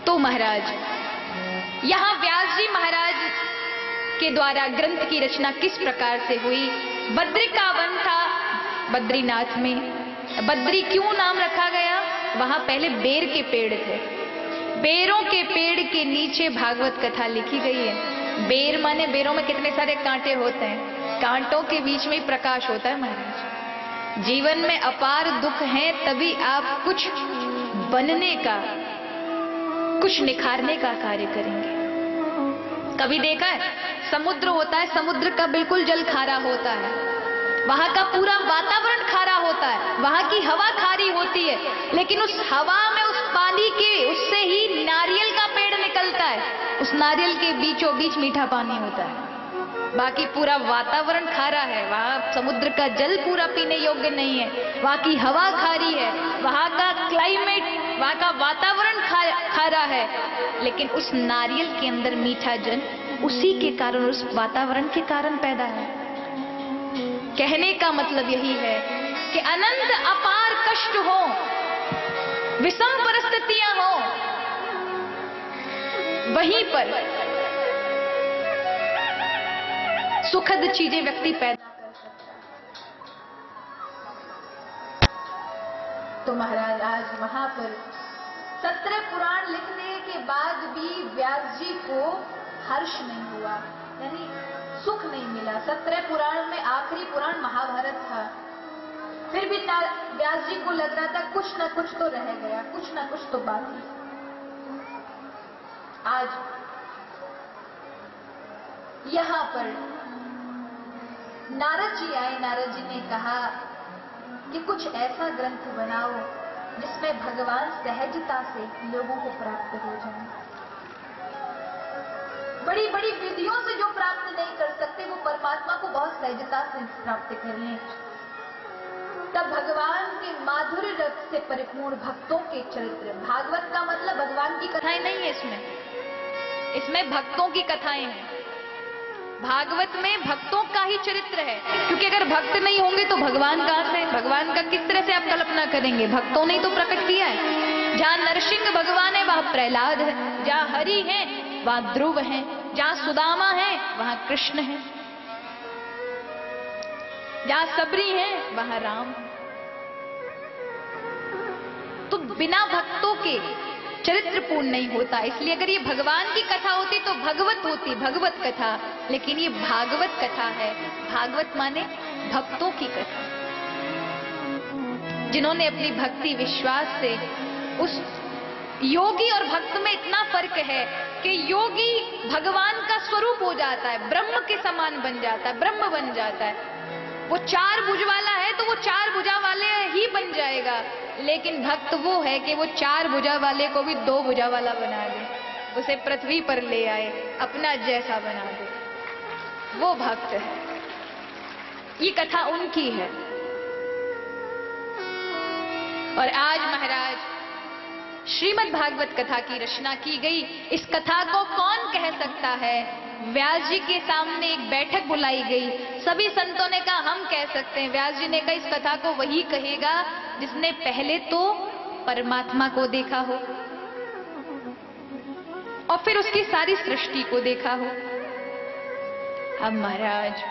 तो महाराज, यहाँ व्यास जी महाराज के द्वारा ग्रंथ की रचना किस प्रकार से हुई। बद्री का वन था बद्रीनाथ में। बद्री क्यों नाम रखा गया? वहां पहले बेर के पेड़ थे। बेरों के पेड़ के नीचे भागवत कथा लिखी गई है। बेर माने बेरों में कितने सारे कांटे होते हैं, कांटों के बीच में ही प्रकाश होता है महाराज। जीवन में अपार दुख हैं, तभी आप कुछ बनने का, कुछ निखारने का कार्य करेंगे। कभी देखा है समुद्र होता है, समुद्र का बिल्कुल जल खारा होता है, वहां का पूरा वातावरण खारा होता है, वहां की हवा खारी होती है, लेकिन उस हवा में, उस पानी के, उससे ही नारियल का पेड़ निकलता है। उस नारियल के बीचों बीच मीठा पानी होता है। बाकी पूरा वातावरण खारा है, वहां समुद्र का जल पूरा पीने योग्य नहीं है, वहां की हवा खारी है, वहां का क्लाइमेट, वहां का वातावरण खारा है, लेकिन उस नारियल के अंदर मीठा जल उसी के कारण, उस वातावरण के कारण पैदा है। कहने का मतलब यही है कि अनंत अपार कष्ट हो, विषम परिस्थितियां हो, वहीं पर सुखद चीजें व्यक्ति पैदा कर सकता है। तो महाराज आज वहां पर 17 पुराण लिखने के बाद भी व्यास जी को हर्ष नहीं हुआ, यानी सुख नहीं मिला। 17 पुराण में आखिरी पुराण महाभारत था, फिर भी व्यास जी को लग रहा था कुछ ना कुछ तो रह गया, कुछ ना कुछ तो बाकी। आज यहां पर नारद जी आए। नारद जी ने कहा कि कुछ ऐसा ग्रंथ बनाओ जिसमें भगवान सहजता से लोगों को प्राप्त हो जाए। बड़ी बड़ी विधियों से जो प्राप्त नहीं कर सकते, वो परमात्मा को बहुत सहजता से प्राप्त कर लें। तब भगवान के माधुर्य रस से परिपूर्ण भक्तों के चरित्र, भागवत का मतलब भगवान की कथाएं नहीं है, इसमें भक्तों की कथाएं हैं। भागवत में भक्तों का ही चरित्र है, क्योंकि अगर भक्त नहीं होंगे तो भगवान कहां से, भगवान का किस तरह से आप कल्पना करेंगे? भक्तों ने तो प्रकट किया है। जहां नरसिंह भगवान है वहां प्रहलाद है, जहां हरि है वहां ध्रुव है, जहां सुदामा है वहां कृष्ण है, जहां सबरी है वहां राम। तो बिना भक्तों के चरित्र पूर्ण नहीं होता। इसलिए अगर ये भगवान की कथा होती तो भगवत होती, भगवत कथा, लेकिन ये भागवत कथा है। भागवत माने भक्तों की कथा, जिन्होंने अपनी भक्ति विश्वास से, उस योगी और भक्त में इतना फर्क है कि योगी भगवान का स्वरूप हो जाता है, ब्रह्म के समान बन जाता है, ब्रह्म बन जाता है। वो 4 भुज वाला है तो वो 4 भुजा वाले ही बन जाएगा, लेकिन भक्त वो है कि वो 4 भुजा वाले को भी 2 भुजा वाला बना दे, उसे पृथ्वी पर ले आए, अपना जैसा बना दे, वो भक्त है। ये कथा उनकी है। और आज महाराज श्रीमद् भागवत कथा की रचना की गई। इस कथा को कौन कह सकता है? व्यास जी के सामने एक बैठक बुलाई गई, सभी संतों ने कहा हम कह सकते हैं। व्यास जी ने कहा इस कथा को वही कहेगा जिसने पहले तो परमात्मा को देखा हो और फिर उसकी सारी सृष्टि को देखा हो। अब महाराज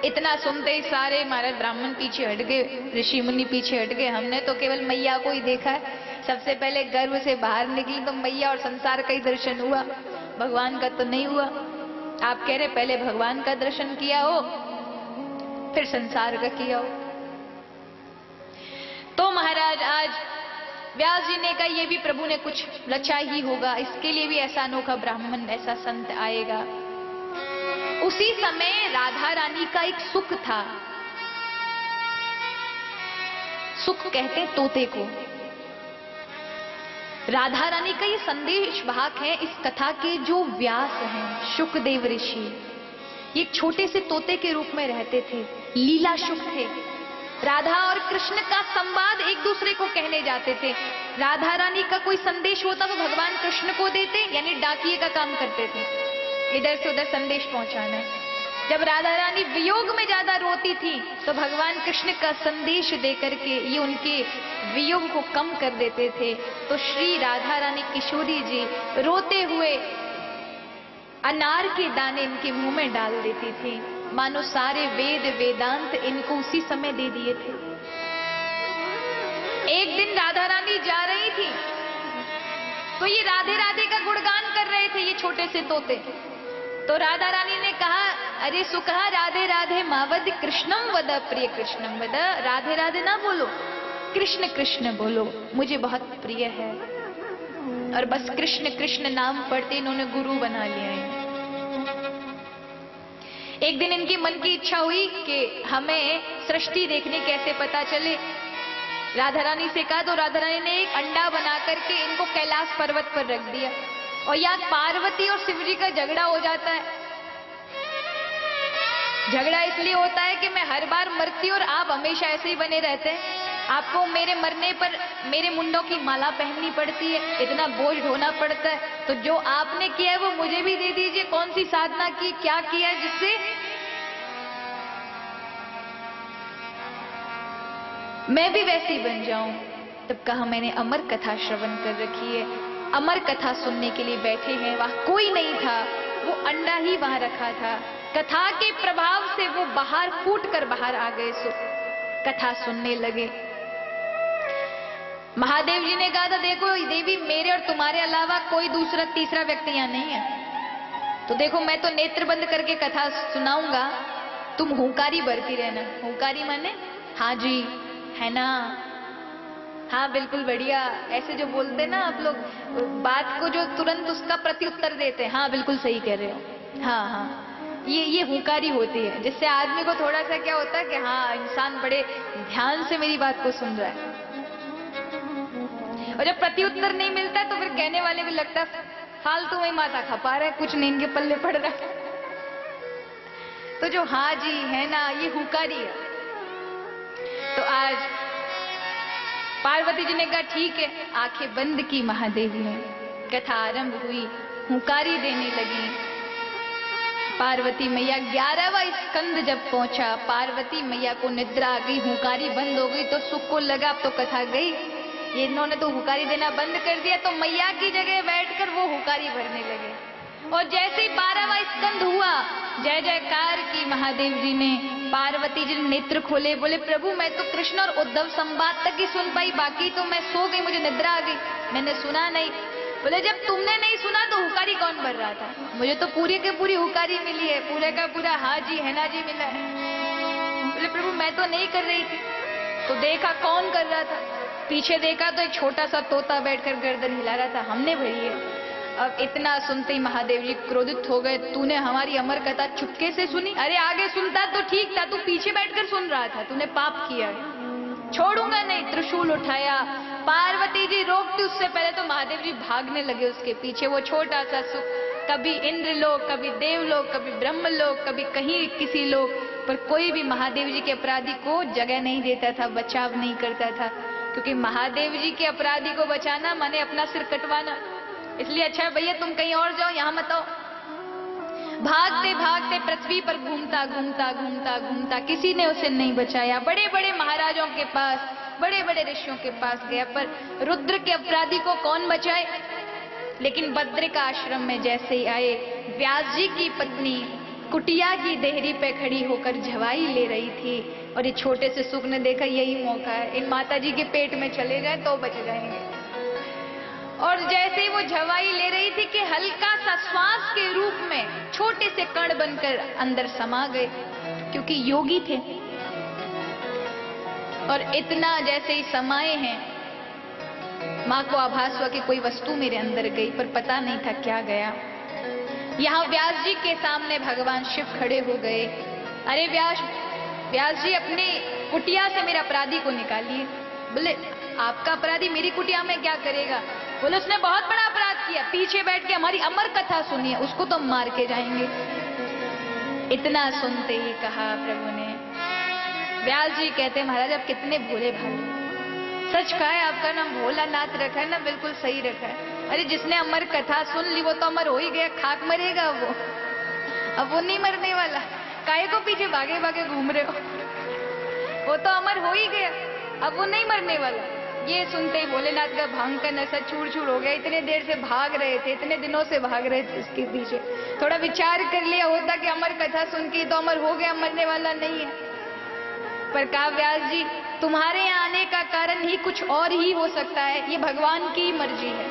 इतना सुनते ही सारे महाराज ब्राह्मण पीछे हट गए, ऋषि मुनि पीछे हट गए। हमने तो केवल मैया को ही देखा है। सबसे पहले गर्भ से बाहर निकली तो मैया और संसार का ही दर्शन हुआ, भगवान का तो नहीं हुआ। आप कह रहे पहले भगवान का दर्शन किया हो फिर संसार का किया हो। तो महाराज आज व्यास जी ने कहा ये भी प्रभु ने कुछ रचा ही होगा, इसके लिए भी ऐसा अनोखा ब्राह्मण, ऐसा संत आएगा। उसी समय राधा रानी का एक सुख था। सुख कहते तोते को। राधा रानी का ये संदेश वाहक है इस कथा के जो व्यास हैं, शुकदेव ऋषि। ये एक छोटे से तोते के रूप में रहते थे, लीला शुक थे। राधा और कृष्ण का संवाद एक दूसरे को कहने जाते थे। राधा रानी का कोई संदेश होता तो भगवान कृष्ण को देते, यानी डाकिए का काम करते थे, इधर से उधर संदेश पहुंचाना है। जब राधा रानी वियोग में ज्यादा रोती थी तो भगवान कृष्ण का संदेश देकर के ये उनके वियोग को कम कर देते थे। तो श्री राधा रानी किशोरी जी रोते हुए अनार के दाने इनके मुंह में डाल देती थी, मानो सारे वेद वेदांत इनको उसी समय दे दिए थे। एक दिन राधा रानी जा रही थी तो ये राधे राधे का गुणगान कर रहे थे, ये छोटे से तोते। तो राधा रानी ने कहा, अरे सुकहा राधे राधे मावद कृष्णम वद, प्रिय कृष्णम वद। राधे राधे ना बोलो, कृष्ण कृष्ण बोलो, मुझे बहुत प्रिय है। और बस कृष्ण कृष्ण नाम पढ़ते इन्होंने गुरु बना लिया है। एक दिन इनकी मन की इच्छा हुई कि हमें सृष्टि देखने कैसे पता चले। राधा रानी से कहा तो राधा रानी ने एक अंडा बना करके इनको कैलाश पर्वत पर रख दिया। और यहाँ पार्वती और शिव जी का झगड़ा हो जाता है। झगड़ा इसलिए होता है कि मैं हर बार मरती और आप हमेशा ऐसे ही बने रहते हैं। आपको मेरे मरने पर मेरे मुंडों की माला पहननी पड़ती है, इतना बोझ ढोना पड़ता है। तो जो आपने किया है वो मुझे भी दे दीजिए। कौन सी साधना की, क्या किया जिससे मैं भी वैसी बन जाऊं। तब कहा, मैंने अमर कथा श्रवण कर रखी है। अमर कथा सुनने के लिए बैठे हैं, वहां कोई नहीं था, वो अंडा ही वहां रखा था। कथा के प्रभाव से वो बाहर फूट कर बाहर आ गए। सो कथा सुनने लगे। महादेव जी ने कहा था, देखो देवी, मेरे और तुम्हारे अलावा कोई दूसरा तीसरा व्यक्ति यहां नहीं है। तो देखो, मैं तो नेत्र बंद करके कथा सुनाऊंगा, तुम हुंकारी भरती रहना। हुंकारी माने हाँ जी, है ना, हाँ बिल्कुल बढ़िया, ऐसे जो बोलते ना आप लोग, बात को जो तुरंत उसका प्रत्युत्तर देते हैं, हाँ बिल्कुल सही कह रहे हो, हाँ हाँ, ये हुंकारी होती है, जिससे आदमी को थोड़ा सा क्या होता है कि हाँ, इंसान बड़े ध्यान से मेरी बात को सुन रहा है। और जब प्रत्युत्तर नहीं मिलता तो फिर कहने वाले भी लगता है फालतू में माथा खपा रहा है, कुछ नहीं इनके पल्ले पड़ रहा है। तो जो हाँ जी है ना, ये हुंकारी है। तो आज पार्वती जी ने कहा ठीक है, आंखें बंद की महादेव ने, कथा आरंभ हुई, हुंकारी देने लगी। पार्वती मैया 11वां स्कंद जब पहुंचा, पार्वती मैया को निद्रा आ गई, हुंकारी बंद हो गई। तो सुख को लगा अब तो कथा गई, ये इन्होंने तो हुंकारी देना बंद कर दिया। तो मैया की जगह बैठकर वो हुंकारी भरने लगे। और जैसे ही 12वां स्कंद हुआ, जय जयकार की महादेव जी ने। पार्वती जी ने नेत्र खोले, बोले प्रभु मैं तो कृष्ण और उद्धव संवाद तक ही सुन पाई, बाकी तो मैं सो गई, मुझे निद्रा आ गई, मैंने सुना नहीं। बोले जब तुमने नहीं सुना तो हुंकारी कौन भर रहा था? मुझे तो पूरी की पूरी हुंकारी मिली है, पूरे का पूरा हाँ जी है ना जी मिला है। बोले प्रभु मैं तो नहीं कर रही थी। तो देखा कौन कर रहा था, पीछे देखा तो एक छोटा सा तोता बैठकर गर्दन हिला रहा था, हमने भरी है। अब इतना सुनते ही महादेव जी क्रोधित हो गए, तूने हमारी अमर कथा चुपके से सुनी? अरे आगे सुनता तो ठीक था, तू पीछे बैठकर सुन रहा था, तूने पाप किया है, छोड़ूंगा नहीं। त्रिशूल उठाया, पार्वती जी रोकती उससे पहले तो महादेव जी भागने लगे उसके पीछे। वो छोटा सा सुख, कभी इंद्रलोक, कभी देवलोक, कभी ब्रह्मलोक, कभी कहीं किसी लोक, पर कोई भी महादेव जी के अपराधी को जगह नहीं देता था, बचाव नहीं करता था। क्योंकि महादेव जी के अपराधी को बचाना माने अपना सिर कटवाना। इसलिए अच्छा भैया तुम कहीं और जाओ, यहां मत आओ। भागते भागते पृथ्वी पर घूमता घूमता घूमता घूमता किसी ने उसे नहीं बचाया। बड़े बड़े महाराजों के पास, बड़े बड़े ऋषियों के पास गया, पर रुद्र के अपराधी को कौन बचाए? लेकिन बद्रिका आश्रम में जैसे ही आए, व्यास जी की पत्नी कुटिया की देहरी पे खड़ी होकर झवाई ले रही थी। और ये छोटे से सुख ने देखा यही मौका है, इन माता जी के पेट में चले जाए तो बच जाएंगे। और जैसे ही वो झवाई ले रही थी कि हल्का सा श्वास के रूप में छोटे से कण बनकर अंदर समा गए, क्योंकि योगी थे। और इतना जैसे ही समाये हैं, मां को आभास हुआ कि कोई वस्तु मेरे अंदर गई, पर पता नहीं था क्या गया। यहां व्यास जी के सामने भगवान शिव खड़े हो गए। अरे व्यास जी अपनी कुटिया से मेरे अपराधी को निकालिए। बोले आपका अपराधी मेरी कुटिया में क्या करेगा? बोले उसने बहुत बड़ा अपराध किया, पीछे बैठ के हमारी अमर कथा सुनिए, उसको तो मार के जाएंगे। इतना सुनते ही कहा प्रभु ने, व्यास जी कहते महाराज आप कितने भोले भाले, सच कहा है, आपका नाम भोलानाथ रखा है ना, बिल्कुल सही रखा है। अरे जिसने अमर कथा सुन ली वो तो अमर हो ही गया, खाक मरेगा वो, अब वो नहीं मरने वाला। काहे को पीछे भागे भागे घूम रहे हो? वो तो अमर हो ही गया, अब वो नहीं मरने वाला। ये सुनते ही भोलेनाथ का भांग का नशा चूर चूर हो गया। इतने देर से भाग रहे थे, इतने दिनों से भाग रहे थे इसके पीछे। थोड़ा विचार कर लिया होता कि अमर कथा सुन के तो अमर हो गया, मरने वाला नहीं है। पर कहा व्यास जी, तुम्हारे यहाँ आने का कारण ही कुछ और ही हो सकता है, ये भगवान की मर्जी है।